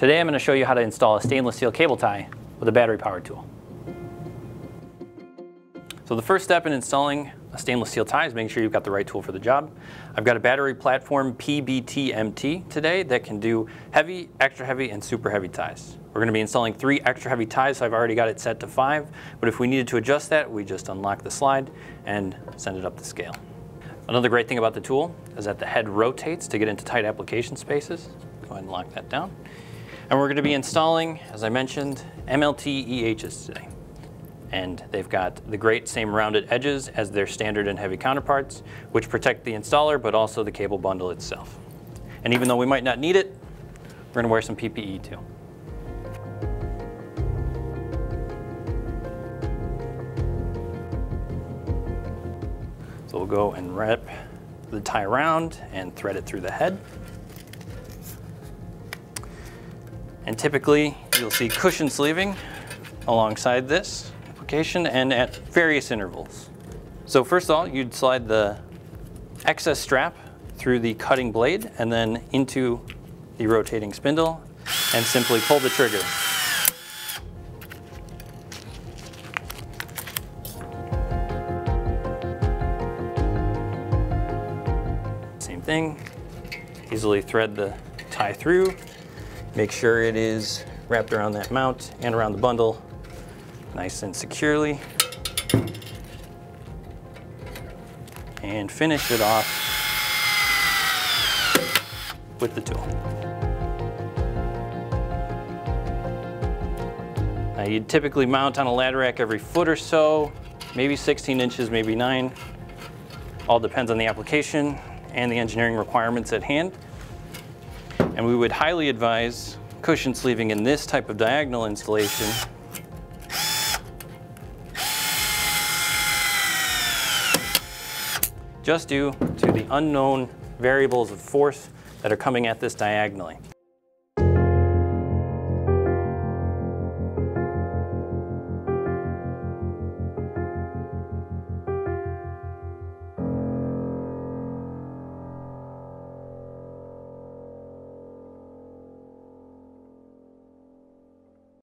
Today I'm going to show you how to install a stainless steel cable tie with a battery powered tool. So the first step in installing a stainless steel tie is making sure you've got the right tool for the job. I've got a battery platform PBTMT today that can do heavy, extra heavy, and super heavy ties. We're going to be installing 3 extra heavy ties, so I've already got it set to 5, but if we needed to adjust that, we just unlock the slide and send it up the scale. Another great thing about the tool is that the head rotates to get into tight application spaces. Go ahead and lock that down. And we're going to be installing, as I mentioned, MLT EHs today. And they've got the great same rounded edges as their standard and heavy counterparts, which protect the installer, but also the cable bundle itself. And even though we might not need it, we're going to wear some PPE too. So we'll go and wrap the tie around and thread it through the head. And typically you'll see cushion sleeving alongside this application and at various intervals. So first of all, you'd slide the excess strap through the cutting blade and then into the rotating spindle and simply pull the trigger. Same thing, easily thread the tie through. Make sure it is wrapped around that mount and around the bundle nice and securely. And finish it off with the tool. Now you'd typically mount on a ladder rack every foot or so, maybe 16 inches, maybe 9. All depends on the application and the engineering requirements at hand. And we would highly advise cushion sleeving in this type of diagonal installation just due to the unknown variables of force that are coming at this diagonally.